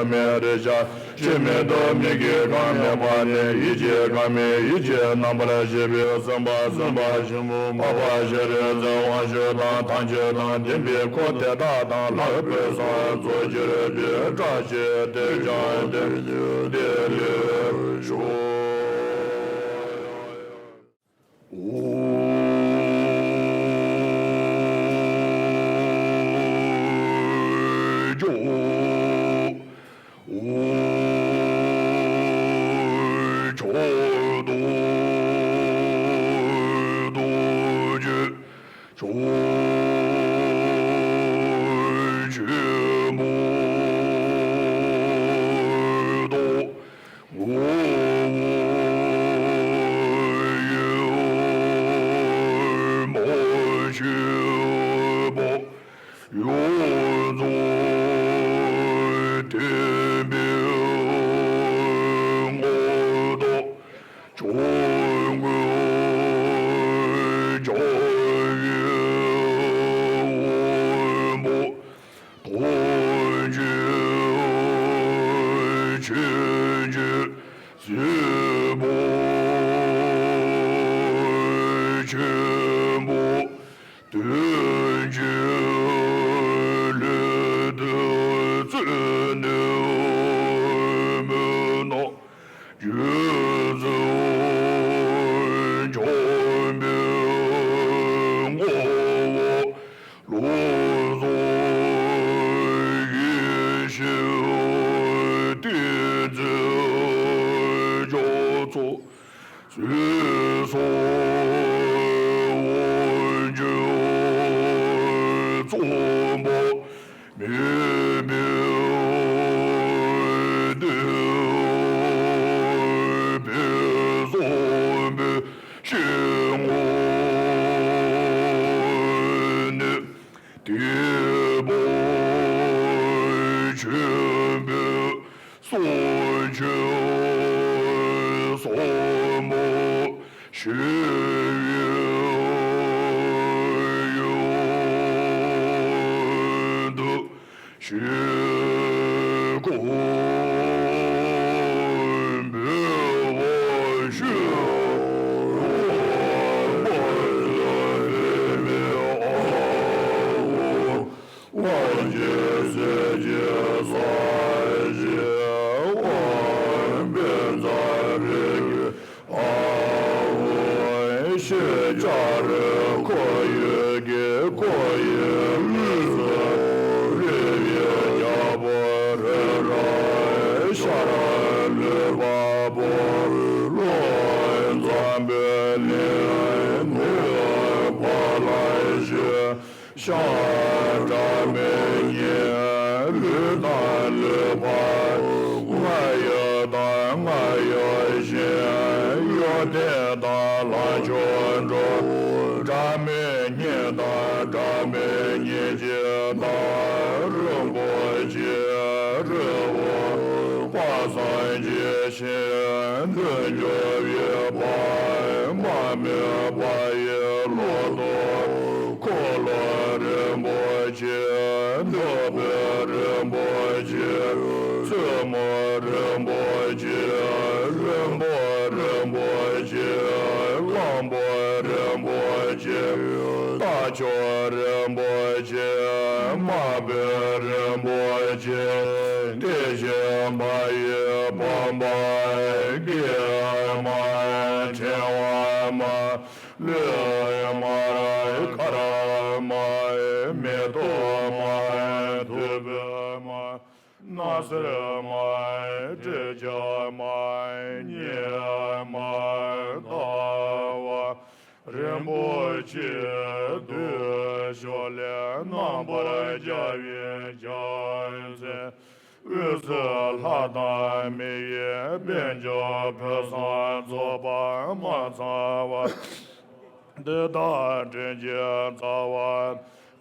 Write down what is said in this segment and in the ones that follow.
Mereja, Shimeda Migi Kame Pane, Ije Kame, Ije Nambala Jibi, Samba Samba Shimu, Papa Jere, Zawan Shedan, Tanjedan, Dimbi, Kote Dadan, Lape San, Zojire, Bi, Trashi, Dejan, Dele, Shu.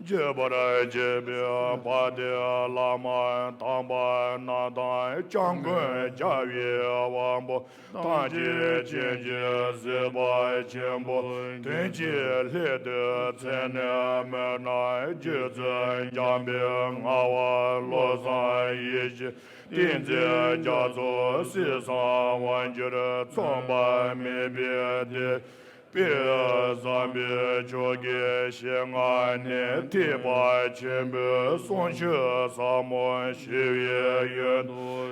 Jebara Jebia Padia Lama Tamba Nada Jangun Javi Wambo Taji Jinji Ziba Jimbo Tenji Lede Tene Mena Jizan Jambing Awa Lozan Yiji Dinzi Jazo Sisan Wanjir Tsomba Mibi Bia Zambi Jogi Shingani Tiba Chimbi Sonshi Samon Shivi Yun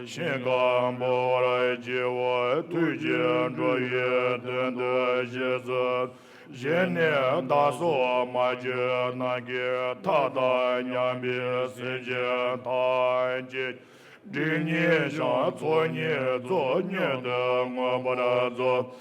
Shingan Bora Jiwa Tujin Joyi Dende Jizat Jene Daso Maji Nagi Tada Nyambi Siji Tanji Jini Shan Tsoni Tsoni De Ngabara Zo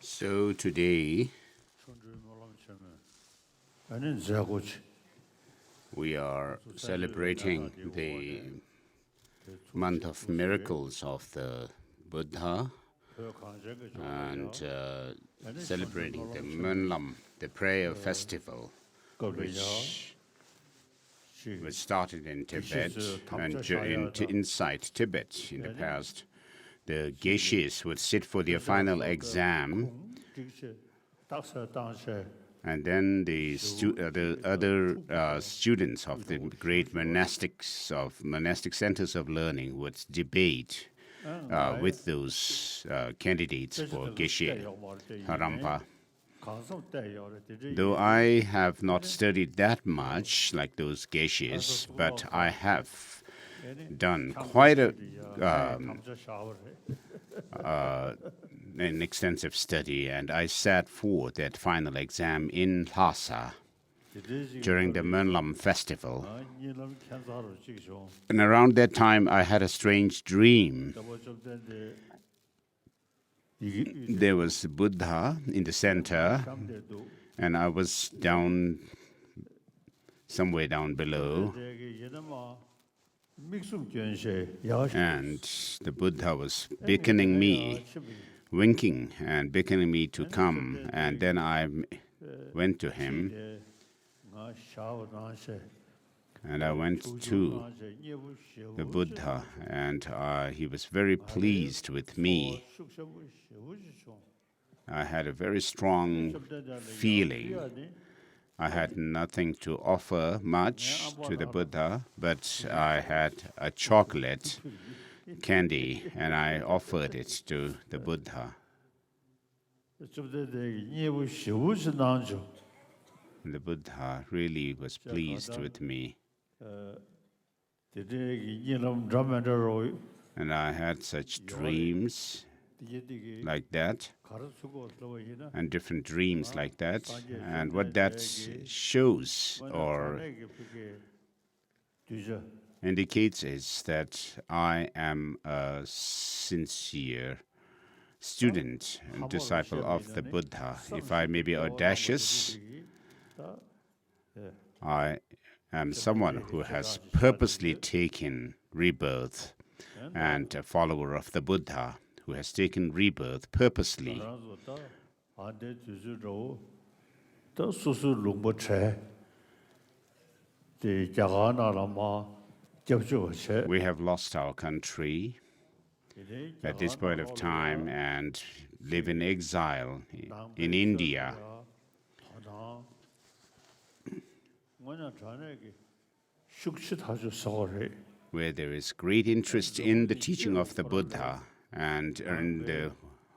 So today we are celebrating the month of miracles of the Buddha and celebrating the Monlam, the prayer festival, which was started in Tibet and inside Tibet in the past. The geishis would sit for their final exam, and then the other students of the great monastic centers of learning would debate with those candidates for geshe, harampa. Though I have not studied that much like those geishis, but I have done quite an extensive study, and I sat for that final exam in Lhasa during the Monlam festival. And around that time, I had a strange dream. there was the Buddha in the center, and I was down, somewhere down below, and the Buddha was beckoning me, winking and beckoning me to come, and then I went to him, and I went to the Buddha, and he was very pleased with me. I had a very strong feeling. I had nothing to offer much to the Buddha, but I had a chocolate candy, and I offered it to the Buddha. And the Buddha really was pleased with me. And I had such dreams like that, and different dreams like that. And what that shows or indicates is that I am a sincere student and disciple of the Buddha. If I may be audacious, I am someone who has purposely taken rebirth, and a follower of the Buddha who has taken rebirth purposely. We have lost our country at this point of time and live in exile in India. Where there is great interest in the teaching of the Buddha, and in the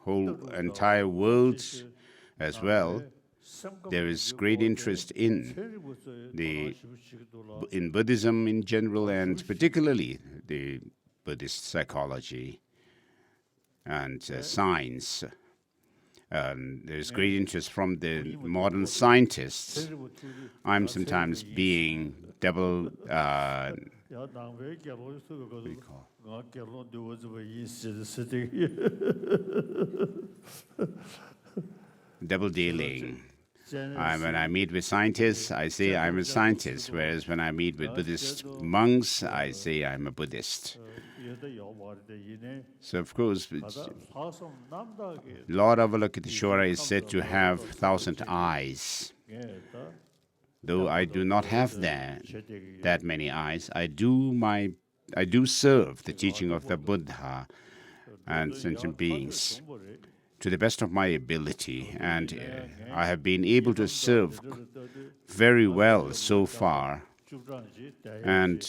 whole entire world as well, there is great interest in Buddhism in general, and particularly the Buddhist psychology and science. There's great interest from the modern scientists. I'm sometimes being double double dealing. When I meet with scientists, I say I'm a scientist, whereas when I meet with Buddhist monks, I say I'm a Buddhist. So, of course, Lord Avalokiteshvara is said to have 1,000 eyes. Though I do not have that many eyes, I do serve the teaching of the Buddha and sentient beings to the best of my ability, and I have been able to serve very well so far. And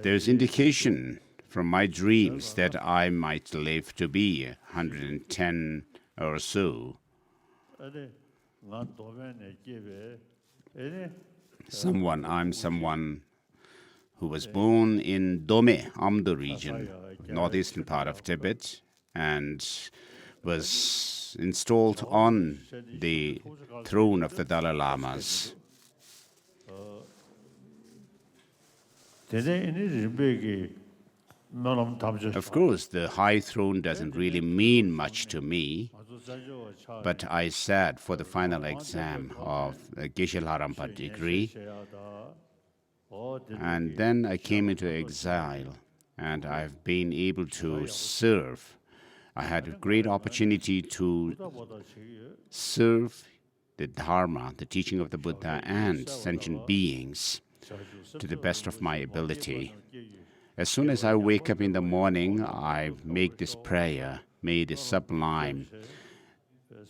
there's indication from my dreams that I might live to be 110 or so. I'm someone who was born in Dome, Amdo region, northeastern part of Tibet, and was installed on the throne of the Dalai Lamas. Of course, the high throne doesn't really mean much to me, but I sat for the final exam of the Geshe-la-Rampa degree, and then I came into exile, and I've been able to serve. I had a great opportunity to serve the Dharma, the teaching of the Buddha, and sentient beings to the best of my ability. As soon as I wake up in the morning, I make this prayer: may the sublime,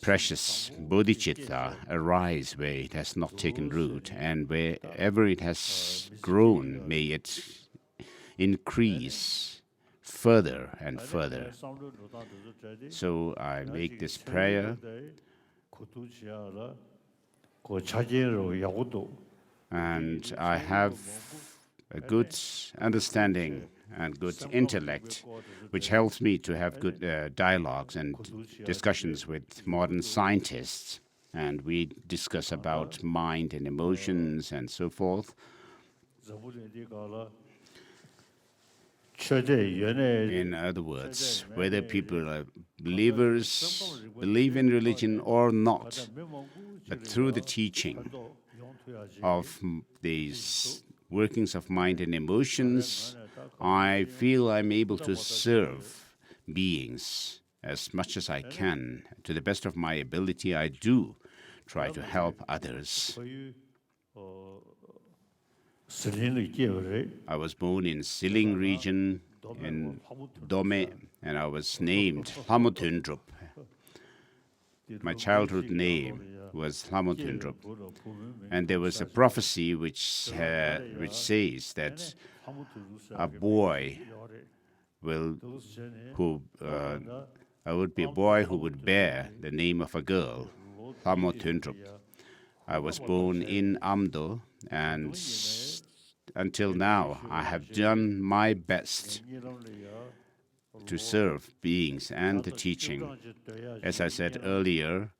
precious Bodhicitta arise where it has not taken root, and wherever it has grown, may it increase further and further. So I make this prayer, and I have a good understanding and good intellect, which helps me to have good dialogues and discussions with modern scientists. And we discuss about mind and emotions and so forth. In other words, whether people are believers believe in religion or not, but through the teaching of these workings of mind and emotions, I feel I'm able to serve beings as much as I can. To the best of my ability, I do try to help others. I was born in Siling region in Dome, and I was named Hamotundrup. My childhood name was Hamotundrup. And there was a prophecy which says that a boy I would be a boy who would bear the name of a girl, Hamotundrup. I was born in Amdo, and until now, I have done my best to serve beings and the teaching. As I said earlier,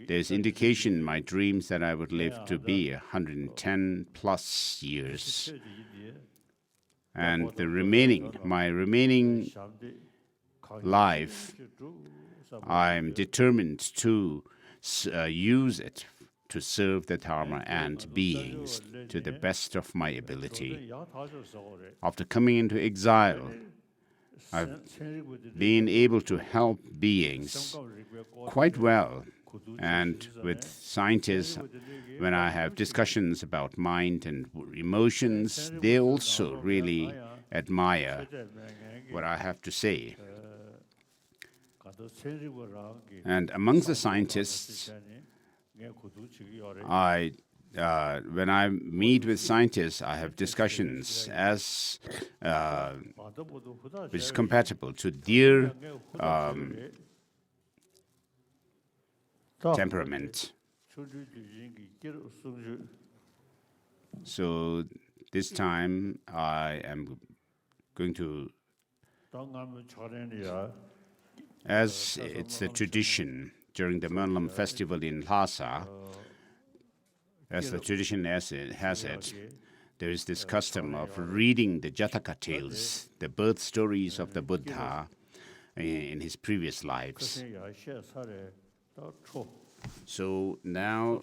there's indication in my dreams that I would live to be 110 plus years. And my remaining life, I'm determined to use it to serve the Dharma and beings to the best of my ability. After coming into exile, I've been able to help beings quite well. And with scientists, when I have discussions about mind and emotions, they also really admire what I have to say. And amongst the scientists, when I meet with scientists, I have discussions which is compatible to their temperament. So this time I am going to, as it's the tradition during the Monlam festival in Lhasa, as the tradition has it, there is this custom of reading the Jataka Tales, the birth stories of the Buddha in his previous lives. So now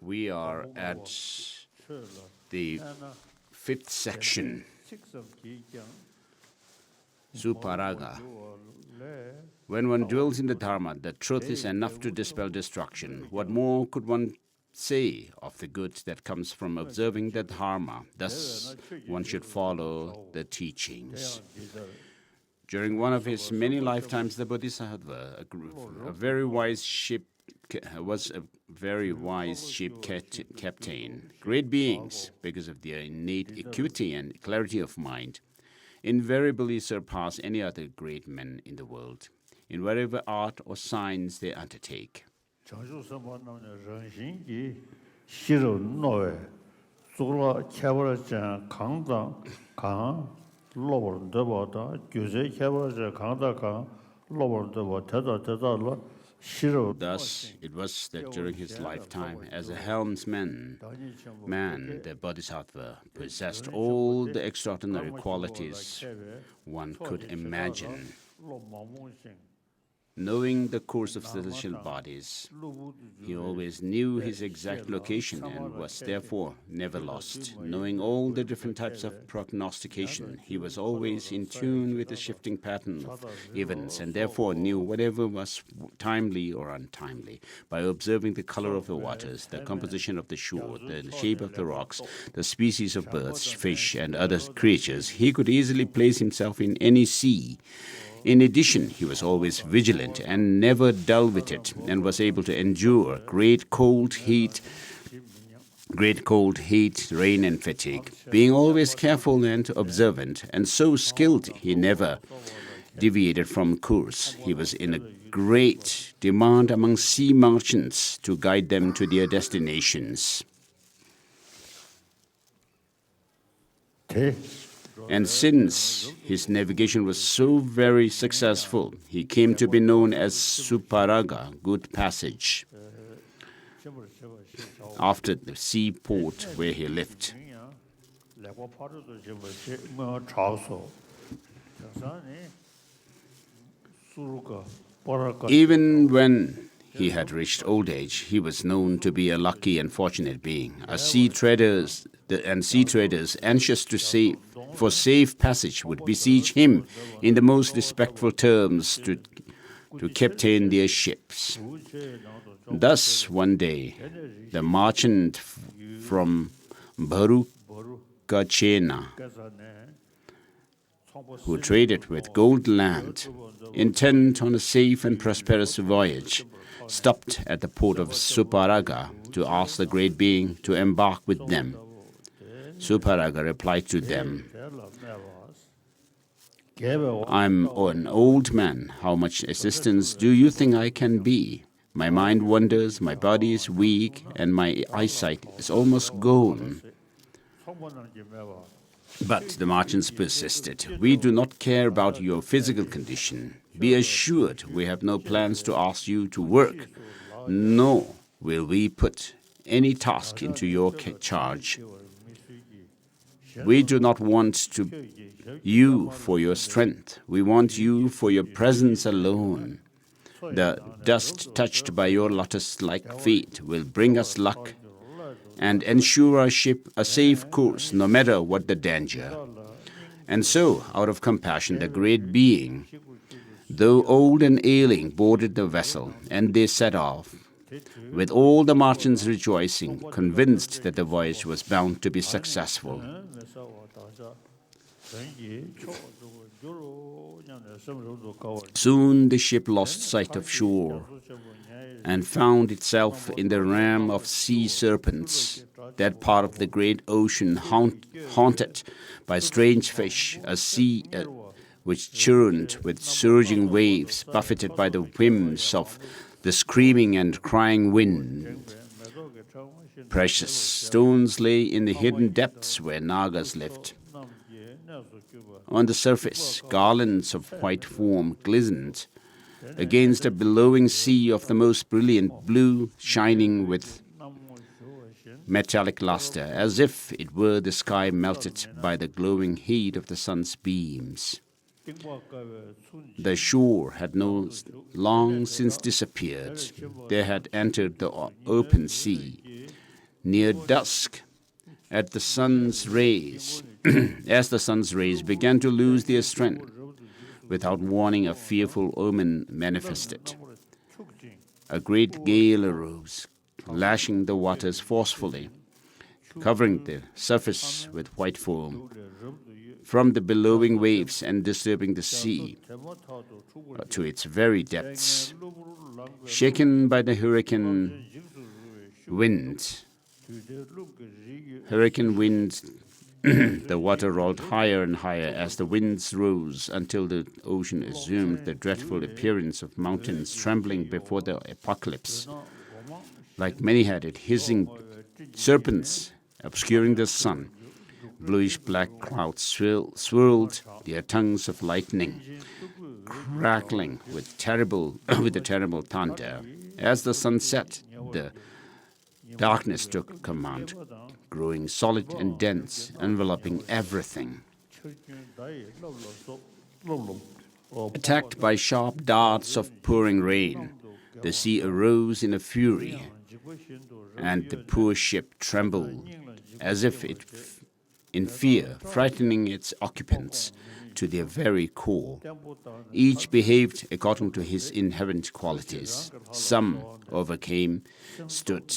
we are at the fifth section, Supaga. When one dwells in the Dharma, the truth is enough to dispel destruction. What more could one say of the good that comes from observing the Dharma? Thus, one should follow the teachings. During one of his many lifetimes, the Bodhisattva, a very wise ship captain. Great beings, because of their innate acuity and clarity of mind, invariably surpass any other great men in the world, in whatever art or science they undertake. Thus, it was that during his lifetime as a helmsman, the Bodhisattva possessed all the extraordinary qualities one could imagine. Knowing the course of celestial bodies, he always knew his exact location and was therefore never lost. Knowing all the different types of prognostication, he was always in tune with the shifting pattern of events and therefore knew whatever was timely or untimely. By observing the color of the waters, the composition of the shore, the shape of the rocks, the species of birds, fish, and other creatures, he could easily place himself in any sea. In addition, he was always vigilant and never dull-witted, and was able to endure great cold, heat, rain, and fatigue. Being always careful and observant, and so skilled, he never deviated from course. He was in a great demand among sea merchants to guide them to their destinations. And since his navigation was so very successful, he came to be known as Supaga, good passage, after the seaport where he lived. Even when he had reached old age, he was known to be a lucky and fortunate being. Sea traders, anxious for safe passage, would beseech him in the most respectful terms to captain their ships. Thus, one day, the merchant from Bharukachena, who traded with gold land, intent on a safe and prosperous voyage, stopped at the port of Supaga to ask the great being to embark with them. Supaga replied to them, "I'm an old man. How much assistance do you think I can be? My mind wanders, my body is weak, and my eyesight is almost gone." But the merchants persisted. "We do not care about your physical condition. Be assured we have no plans to ask you to work, nor will we put any task into your charge. We do not want you for your strength. We want you for your presence alone. The dust touched by your lotus-like feet will bring us luck and ensure our ship a safe course no matter what the danger." And so, out of compassion, the great being, though old and ailing, boarded the vessel, and they set off, with all the merchants rejoicing, convinced that the voyage was bound to be successful. Soon the ship lost sight of shore and found itself in the realm of sea serpents, that part of the great ocean haunted by strange fish, a sea which churned with surging waves, buffeted by the whims of the screaming and crying wind. Precious stones lay in the hidden depths where Nagas lived. On the surface, garlands of white foam glistened against a billowing sea of the most brilliant blue, shining with metallic luster, as if it were the sky melted by the glowing heat of the sun's beams. The shore had long since disappeared. They had entered the open sea. Near dusk, as the sun's rays began to lose their strength, without warning, a fearful omen manifested. A great gale arose, lashing the waters forcefully, covering the surface with white foam from the billowing waves and disturbing the sea to its very depths. Shaken by the hurricane wind, the water rolled higher and higher as the winds rose, until the ocean assumed the dreadful appearance of mountains trembling before the apocalypse, like many-headed hissing serpents obscuring the sun. Bluish-black clouds swirled, their tongues of lightning crackling with a terrible thunder. As the sun set, the darkness took command, growing solid and dense, enveloping everything. Attacked by sharp darts of pouring rain, the sea arose in a fury, and the poor ship trembled as if in fear, frightening its occupants to their very core. Each behaved according to his inherent qualities. Some overcame, stood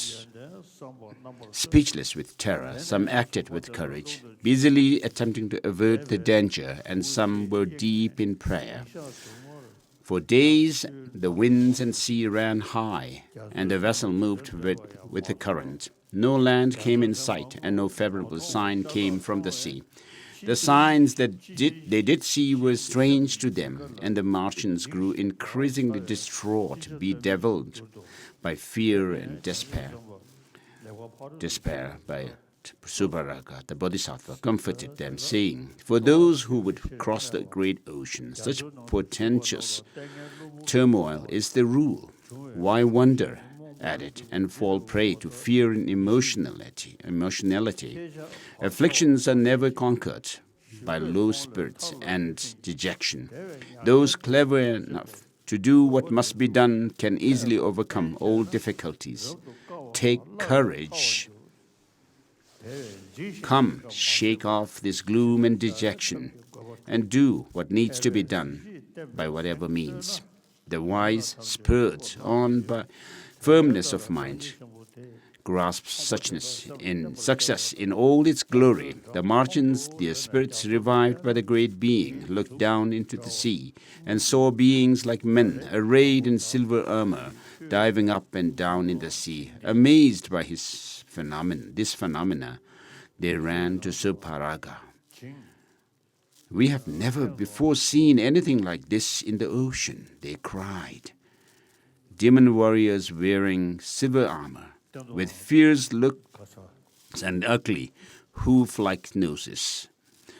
speechless with terror. Some acted with courage, busily attempting to avert the danger, and some were deep in prayer. For days, the winds and sea ran high, and the vessel moved with the current. No land came in sight, and no favorable sign came from the sea. The signs that they did see were strange to them, and the merchants grew increasingly distraught, bedeviled by fear and despair. By Supaga, the Bodhisattva, comforted them, saying, "For those who would cross the great ocean, such portentous turmoil is the rule. Why wonder at it and fall prey to fear and emotionality? Afflictions are never conquered by low spirits and dejection. Those clever enough To do what must be done can easily overcome all difficulties. Take courage. Come, shake off this gloom and dejection, and do what needs to be done by whatever means. The wise, spurred on by firmness of mind, grasp success in all its glory. The marchants, their spirits revived by the great being, looked down into the sea and saw beings like men, arrayed in silver armor, diving up and down in the sea. Amazed by this phenomena, they ran to Supaga. We have never before seen anything like this in the ocean, they cried. Demon warriors wearing silver armor, with fierce looks and ugly hoof-like noses,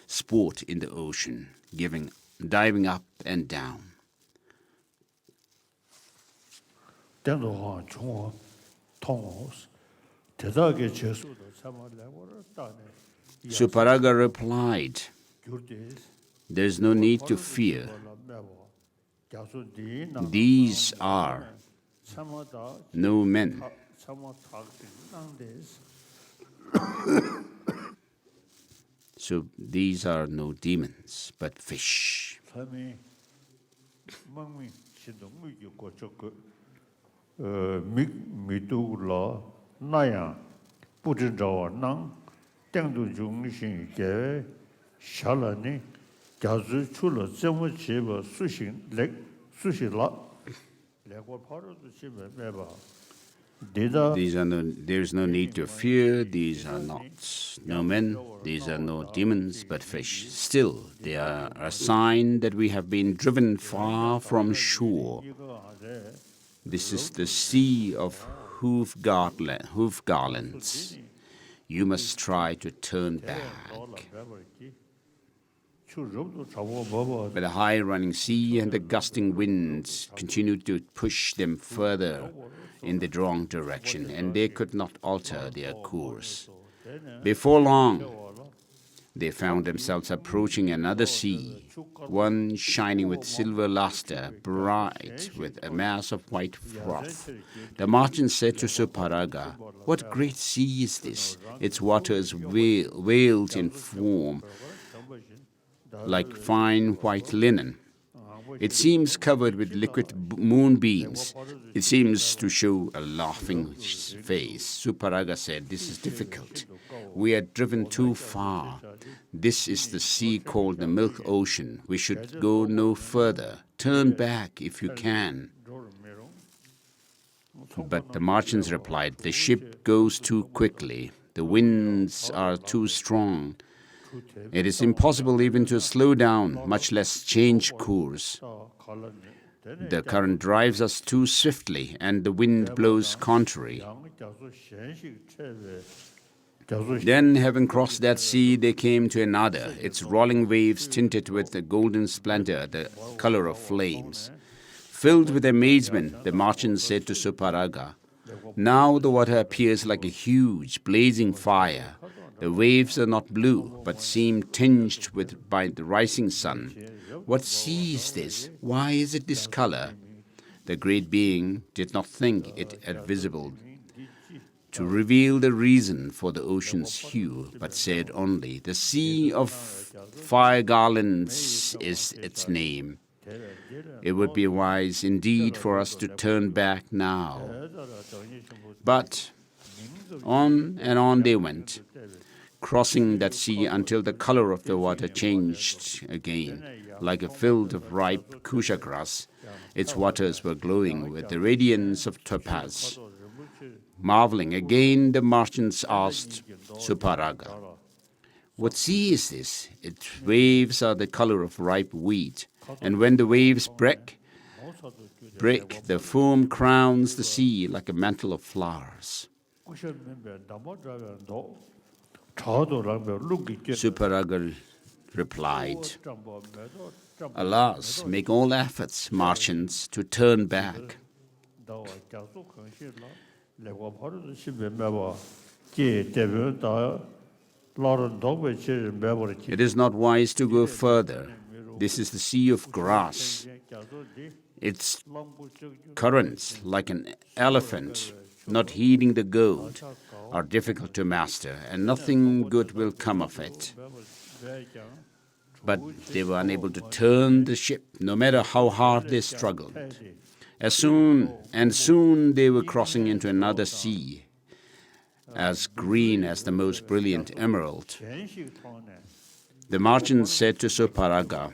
sport in the ocean, diving up and down. Supaga replied, "There's no need to fear. These are no men. So these are no demons, but fish." There's no need to fear. These are no men. These are no demons, but fish. Still, they are a sign that we have been driven far from shore. This is the sea of hoof garlands. You must try to turn back. But the high-running sea and the gusting winds continued to push them further in the wrong direction, and they could not alter their course. Before long, they found themselves approaching another sea, one shining with silver luster, bright with a mass of white froth. The merchant said to Supaga, "What great sea is this? Its waters veiled in foam, like fine white linen. It seems covered with liquid moonbeams. It seems to show a laughing face." Supaga said, "This is difficult. We are driven too far. This is the sea called the Milk Ocean. We should go no further. Turn back if you can." But the merchants replied, "The ship goes too quickly. The winds are too strong. It is impossible even to slow down, much less change course. The current drives us too swiftly, and the wind blows contrary." Then, having crossed that sea, they came to another, its rolling waves tinted with a golden splendor, the color of flames. Filled with amazement, the merchant said to Supaga, "Now the water appears like a huge, blazing fire. The waves are not blue, but seem tinged by the rising sun. What sea is this? Why is it this color?" The great being did not think it advisable to reveal the reason for the ocean's hue, but said only, "The Sea of Fire Garlands is its name. It would be wise indeed for us to turn back now." But on and on they went, crossing that sea until the color of the water changed again, like a field of ripe kusha grass. Its waters were glowing with the radiance of topaz. Marveling again, the merchants asked Supaga, "What sea is this? Its waves are the color of ripe wheat, and when the waves break, the foam crowns the sea like a mantle of flowers." Supaga replied, "Alas, make all efforts, merchants, to turn back. It is not wise to go further. This is the sea of grass. its currents, like an elephant not heeding the goad, are difficult to master, and nothing good will come of it. But they were unable to turn the ship, no matter how hard they struggled. Soon they were crossing into another sea, as green as the most brilliant emerald. The merchant said to Supaga,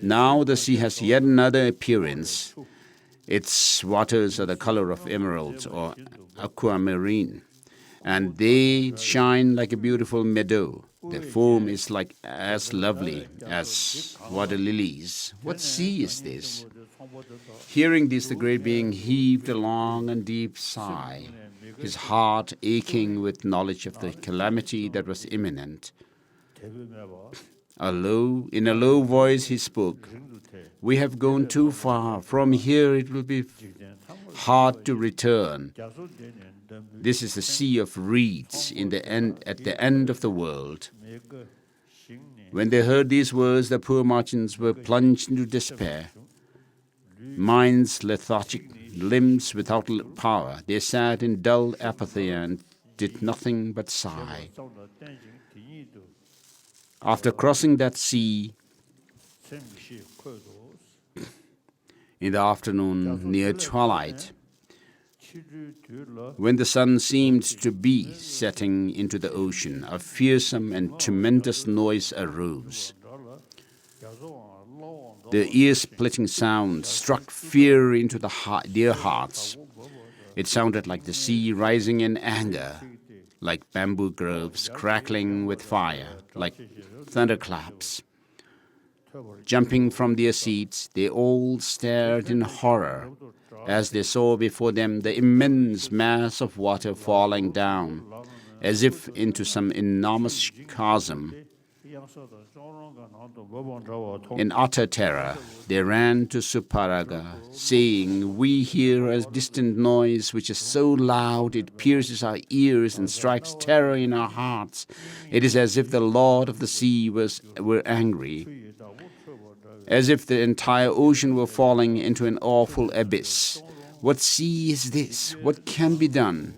"Now the sea has yet another appearance. Its waters are the color of emeralds or aquamarine, and they shine like a beautiful meadow. The foam is as lovely as water lilies. What sea is this?" Hearing this, the great being heaved a long and deep sigh, his heart aching with knowledge of the calamity that was imminent. In a low voice he spoke, "We have gone too far. From here it will be hard to return. This is the sea of reeds at the end of the world." When they heard these words, the poor merchants were plunged into despair. Minds lethargic, limbs without power, they sat in dull apathy and did nothing but sigh. After crossing that sea, in the afternoon near twilight, when the sun seemed to be setting into the ocean, a fearsome and tremendous noise arose. The ear-splitting sound struck fear into their hearts. It sounded like the sea rising in anger, like bamboo groves crackling with fire, like thunderclaps. Jumping from their seats, they all stared in horror as they saw before them the immense mass of water falling down, as if into some enormous chasm. In utter terror, they ran to Supaga, saying, "We hear a distant noise which is so loud it pierces our ears and strikes terror in our hearts. It is as if the Lord of the sea were angry, as if the entire ocean were falling into an awful abyss. What sea is this? What can be done?"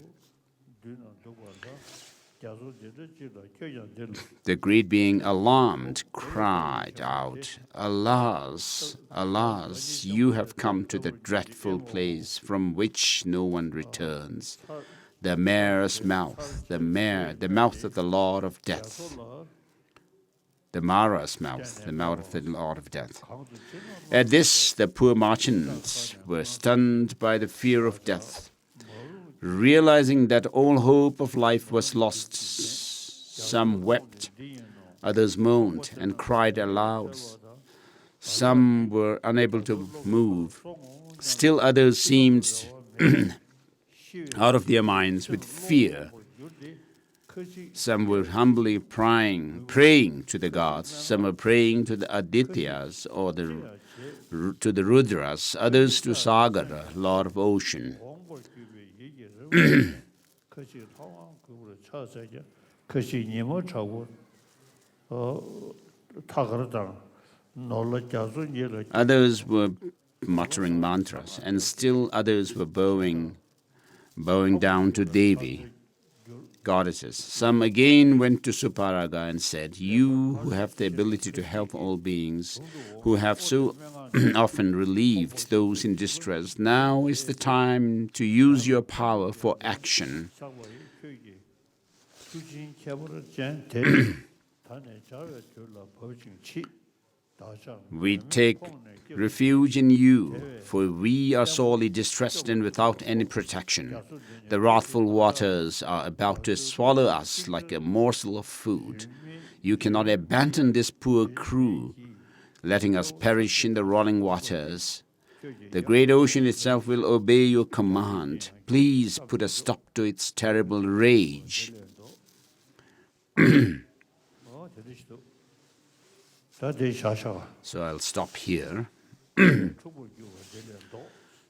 The great being, alarmed, cried out, "Alas, alas, you have come to the dreadful place from which no one returns, the mare's mouth, the mouth of the Lord of Death." The Mara's mouth, the mouth of the Lord of Death. At this, the poor merchants were stunned by the fear of death. Realizing that all hope of life was lost, some wept, others moaned and cried aloud. Some were unable to move. Still others seemed out of their minds with fear. Some were humbly praying to the gods. Some were praying to the Adityas or to the Rudras. Others to Sagara, Lord of Ocean. Others were muttering mantras, and still others were bowing down to Devi, goddesses. Some again went to Supaga and said, "You who have the ability to help all beings, who have so often relieved those in distress, now is the time to use your power for action. We take refuge in you, for we are sorely distressed and without any protection. The wrathful waters are about to swallow us like a morsel of food. You cannot abandon this poor crew, letting us perish in the rolling waters. The great ocean itself will obey your command. Please put a stop to its terrible rage." So I'll stop here.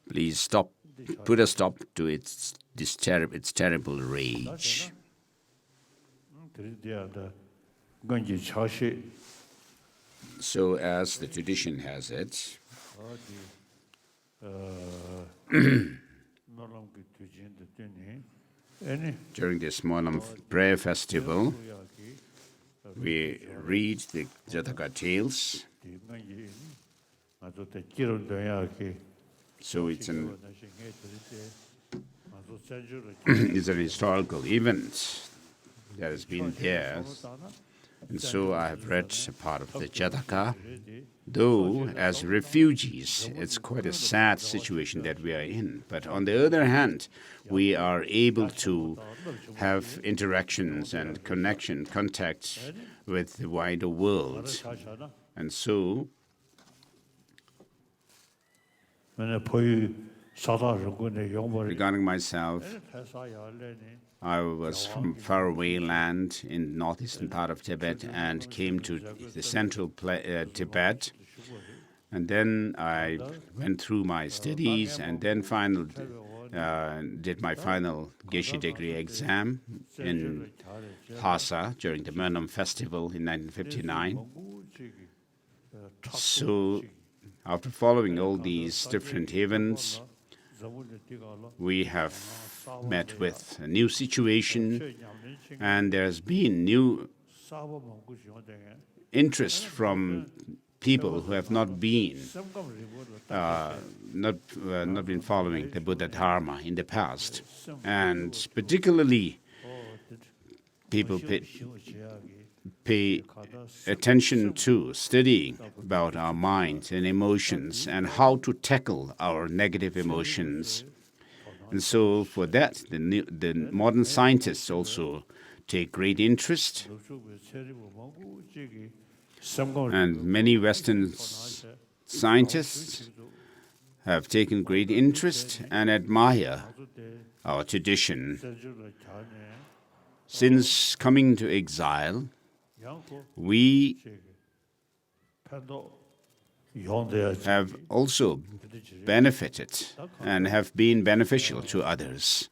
Please put a stop to its terrible rage. So as the tradition has it, During this Monlam prayer festival, we read the Jataka Tales. So it's an historical event that has been there. And so I have read a part of the Jataka. Though, as refugees, it's quite a sad situation that we are in. But on the other hand, we are able to have interactions and contacts with the wider world. And so, regarding myself, I was from faraway land in northeastern part of Tibet and came to the central Tibet. And then I went through my studies and then did my final Geshe degree exam in Lhasa during the Monlam festival in 1959. So after following all these different events, we have met with a new situation, and there's been new interest from people who have not been following the Buddha Dharma in the past, and particularly people pay attention to studying about our minds and emotions and how to tackle our negative emotions. And so for that, the modern scientists also take great interest. And many Western scientists have taken great interest and admire our tradition. Since coming to exile, we have also benefited and have been beneficial to others.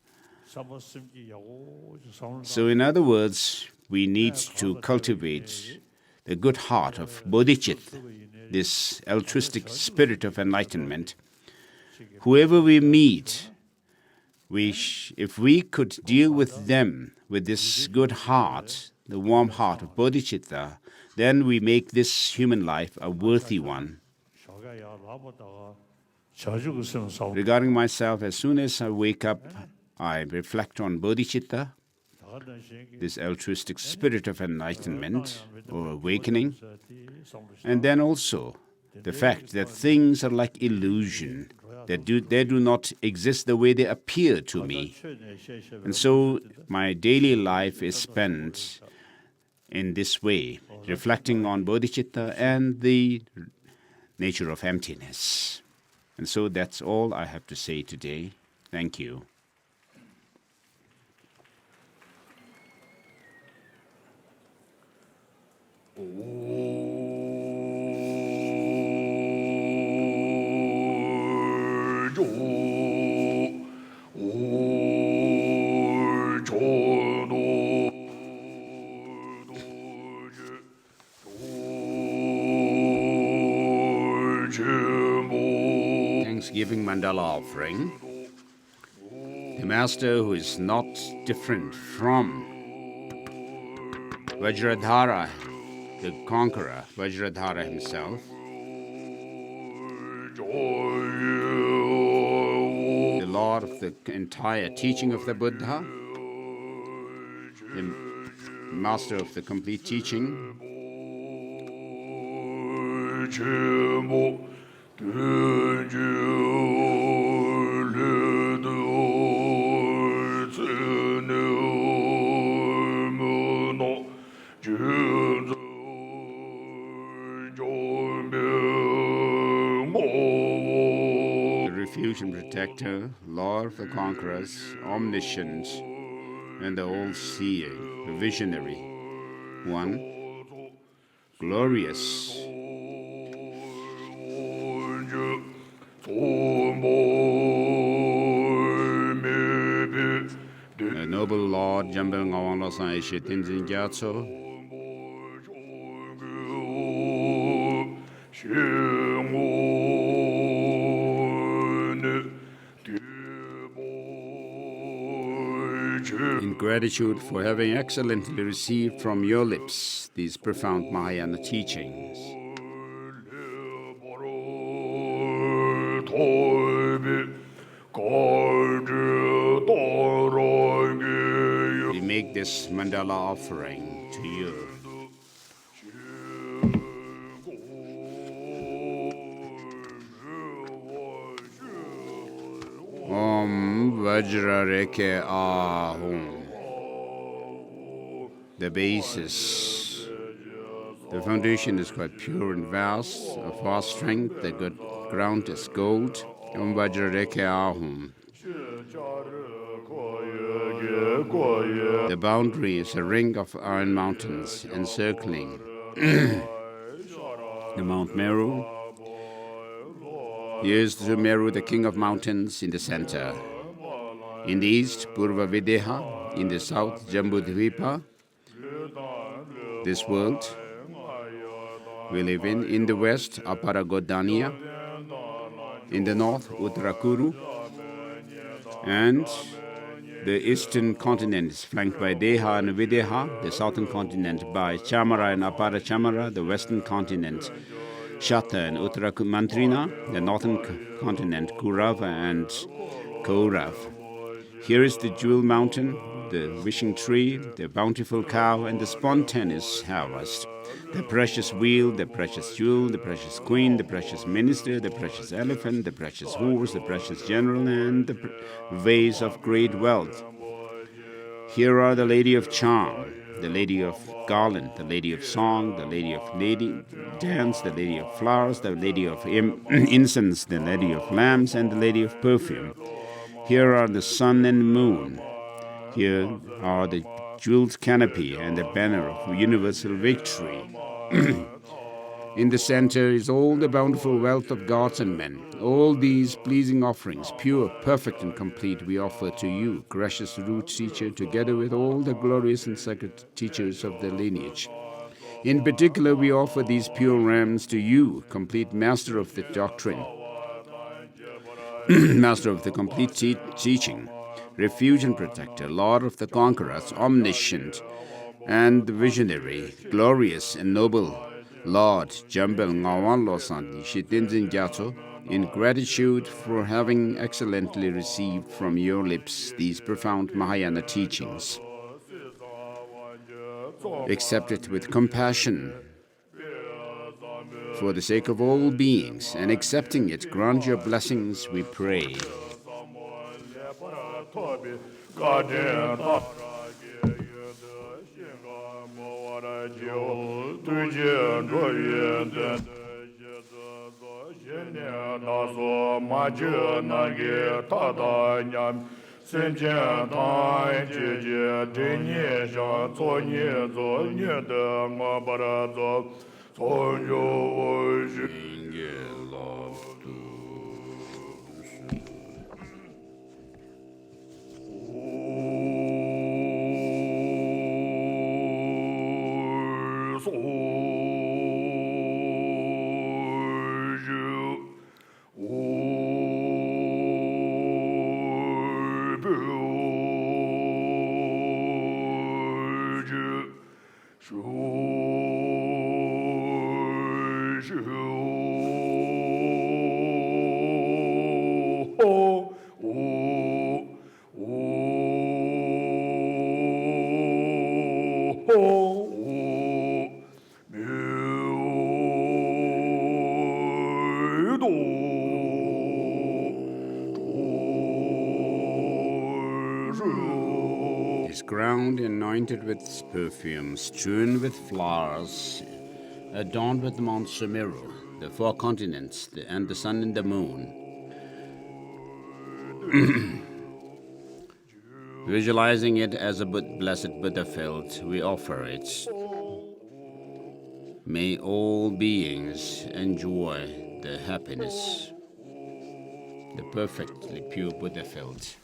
So in other words, we need to cultivate the good heart of Bodhichitta, this altruistic spirit of enlightenment. Whoever we meet, if we could deal with them with this good heart, the warm heart of Bodhicitta, then we make this human life a worthy one. Regarding myself, as soon as I wake up, I reflect on Bodhicitta, this altruistic spirit of enlightenment or awakening, and then also the fact that things are like illusion, that they do not exist the way they appear to me. And so my daily life is spent in this way, reflecting on Bodhicitta and the nature of emptiness. And so that's all I have to say today. Thank you. Thanksgiving Mandala offering. The Master, who is not different from Vajradhara, the conqueror, Vajradhara himself, the Lord of the entire teaching of the Buddha, the Master of the complete teaching, the refuge and protector, Lord of the conquerors, omniscient, and the all-seeing, the visionary one, glorious, the noble Lord, Jambel Ngawang Losan Ishe Tinzin Gyatso, Shing gratitude for having excellently received from your lips these profound Mahayana teachings. We make this mandala offering to you. Om Vajra Reke Ahum. The basis, the foundation is quite pure and vast, of vast strength. The good ground is gold. Om Vajra Reke Ahum. The boundary is a ring of iron mountains encircling the Mount Meru. Here is the Meru, the king of mountains, in the center. In the east, Purva Videha. In the south, Jambudvipa. This world we live in. In the west, Aparagodania. In the north, Uttarakuru. And the eastern continent is flanked by Deha and Videha, the southern continent by Chamara and Aparachamara, the western continent Shata and Uttarakumantrina, the northern continent Kurava and Kaurav. Here is the jewel mountain, the wishing tree, the bountiful cow, and the spontaneous harvest. The precious wheel, the precious jewel, the precious queen, the precious minister, the precious elephant, the precious horse, the precious general, and the vase of great wealth. Here are the lady of charm, the lady of garland, the lady of song, the lady of lady dance, the lady of flowers, the lady of incense, the lady of lamps, and the lady of perfume. Here are the sun and moon. Here are the jeweled canopy and the banner of universal victory. In the center is all the bountiful wealth of gods and men. All these pleasing offerings, pure, perfect, and complete, we offer to you, gracious root teacher, together with all the glorious and sacred teachers of the lineage. In particular, we offer these pure rams to you, complete master of the doctrine, master of the complete teaching, refuge and protector, lord of the conquerors, omniscient and the visionary, glorious and noble Lord Jambel Ngawan Losandi Shitenzin Gyato, in gratitude for having excellently received from your lips these profound Mahayana teachings. Accept it with compassion for the sake of all beings, and accepting it, grant your blessings, we pray. Is ground anointed with perfume, strewn with flowers, adorned with Mount Sumeru, the four continents, and the sun and the moon. Visualizing it as a blessed Buddha felt, we offer it. May all beings enjoy the happiness, the perfectly pure Buddha felt.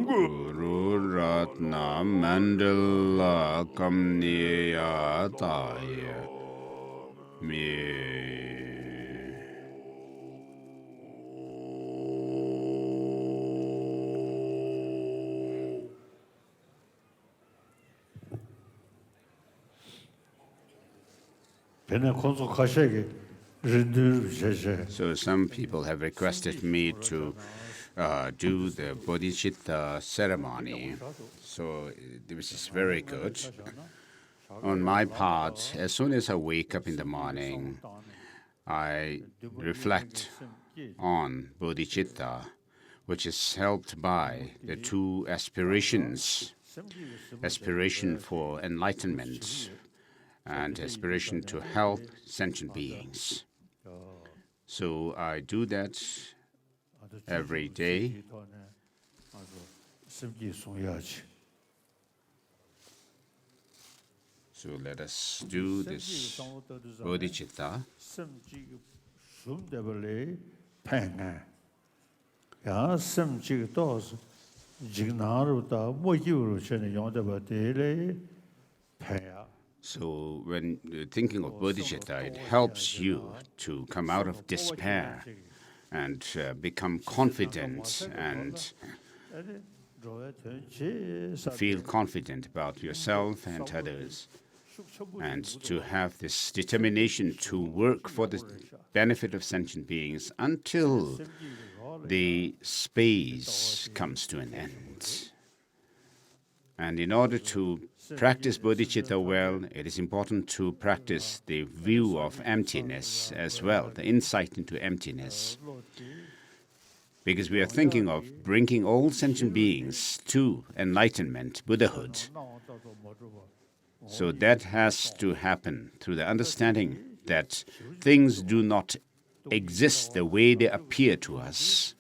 Guru Ratna Mandala Kamniya Taya Me. So some people have requested me to do the Bodhichitta ceremony. So this is very good. On my part, as soon as I wake up in the morning, I reflect on Bodhicitta, which is helped by the two aspirations, aspiration for enlightenment and aspiration to help sentient beings. So I do that every day. So let us do this Bodhicitta. So when you're thinking of Bodhicitta, it helps you to come out of despair and become confident and feel confident about yourself and others, and to have this determination to work for the benefit of sentient beings until the space comes to an end. And in order to practice bodhicitta well, it is important to practice the view of emptiness as well, the insight into emptiness. Because we are thinking of bringing all sentient beings to enlightenment, Buddhahood. So that has to happen through the understanding that things do not exist the way they appear to us.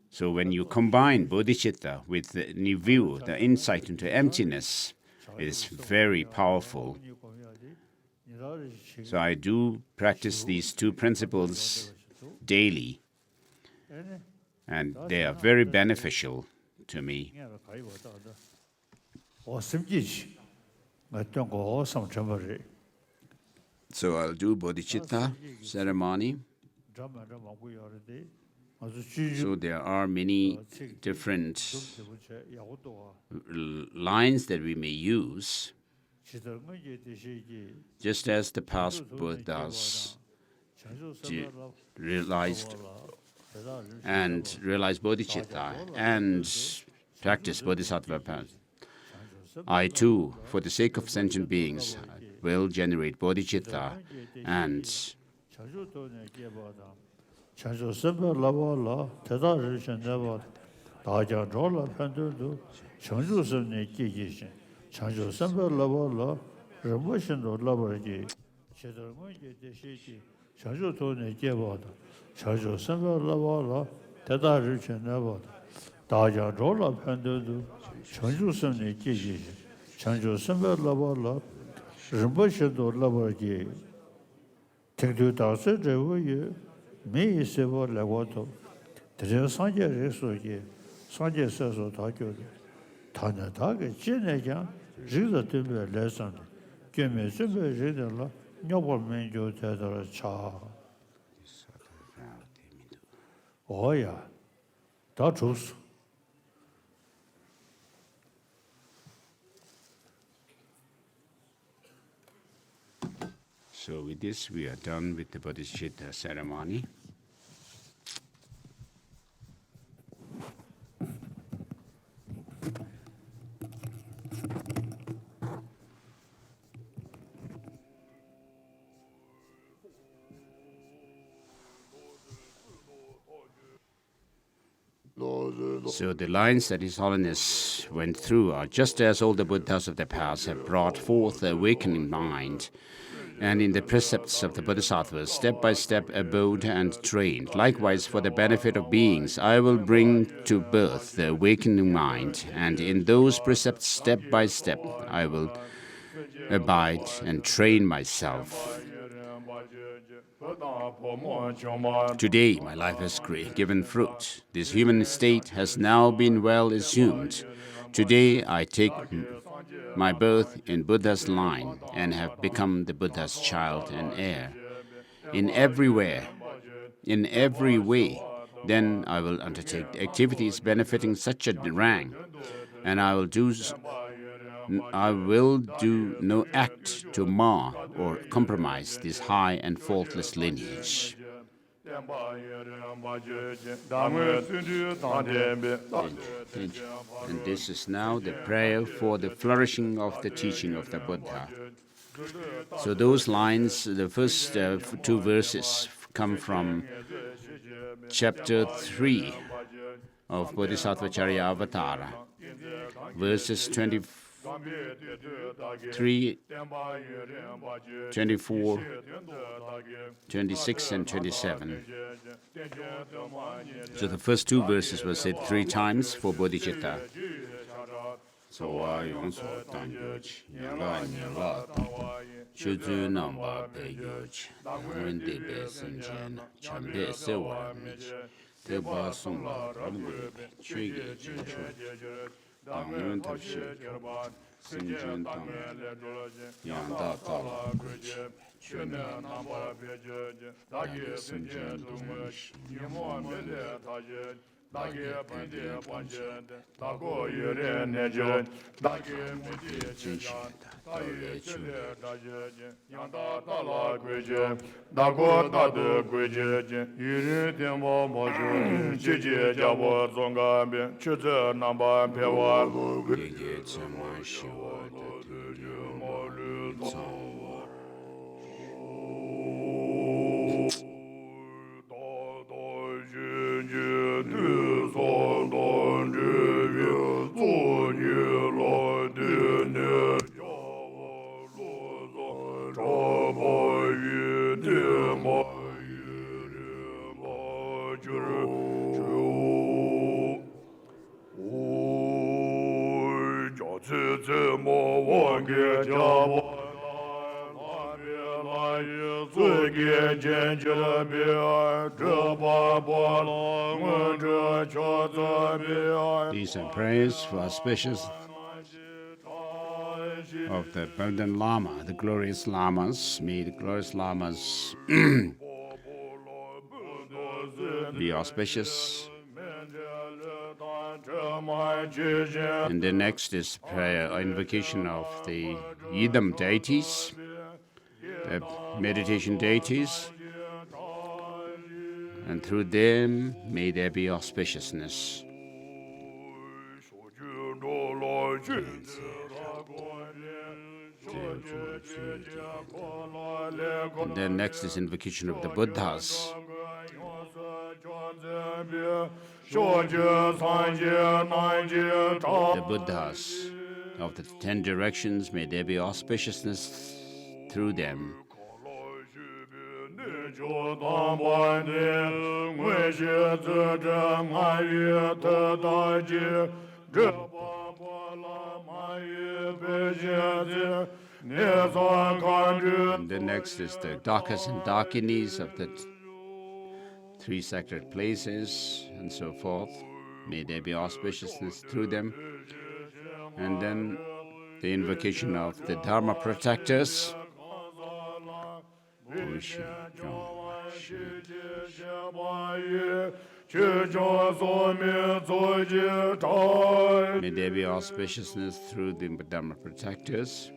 So when you combine bodhicitta with the new view, the insight into emptiness, it is very powerful. So I do practice these two principles daily, and they are very beneficial to me. So I'll do bodhicitta ceremony. So there are many different lines that we may use, just as the past Buddhas realized bodhicitta and practiced bodhisattva. I too, for the sake of sentient beings, will generate bodhicitta and me sebo legoto, Tren Sanje Resoye, Sanje Seso Takyo, Tanatake, Chinejan, Riza Timber Lesson, Game Simba Ridala, Noble Menjo Tedra Cha. Oh, yeah, that's true. So with this, we are done with the Bodhicitta ceremony. So the lines that His Holiness went through are just as all the Buddhas of the past have brought forth the awakening mind, and in the precepts of the Bodhisattvas, step by step abode and trained. Likewise, for the benefit of beings, I will bring to birth the awakening mind, and in those precepts, step by step, I will abide and train myself. Today, my life has given fruit. This human state has now been well assumed. Today, I take my birth in Buddha's line and have become the Buddha's child and heir. In every way, then I will undertake activities benefiting such a rank, and I will do no act to mar or compromise this high and faultless lineage. And this is now the prayer for the flourishing of the teaching of the Buddha. So those lines, the first two verses, come from chapter 3 of Bodhisattva Charya Avatara, verses 23, 24, 26, and 27. So the first two verses were said 3 times for Bodhicitta. So Chuzu number Pegurch, Wendy Bessinjan, Chambe Sewamich, Teba Sumba, Chigi Chinchu, Damun of Shake, Sinjun Tam, Yanda Tala, Chuna number Pegurch, Sinjan Dumish, Dagi Pandi Panjan, Dago Yure Nejan, Dagi Mediation, Yanda Tala Gujan, Dago Tadu Gujan, Yuri Timbo Mojo, Chiji Jabo Zongambi, Chuza Namba Pewa, Gigi Chamashi, These are prayers for auspicious of the Tibetan Lama, the glorious Lamas. May the glorious Lamas be auspicious. And the next is prayer, invocation of the Yidam deities, the meditation deities, and through them may there be auspiciousness. And then next is invocation of the Buddhas. The Buddhas of the 10 directions, may there be auspiciousness through them. And the next is the Dakas and Dakinis of the 3 sacred places and so forth. May there be auspiciousness through them. And then the invocation of the Dharma protectors. May there be auspiciousness through the Dharma protectors.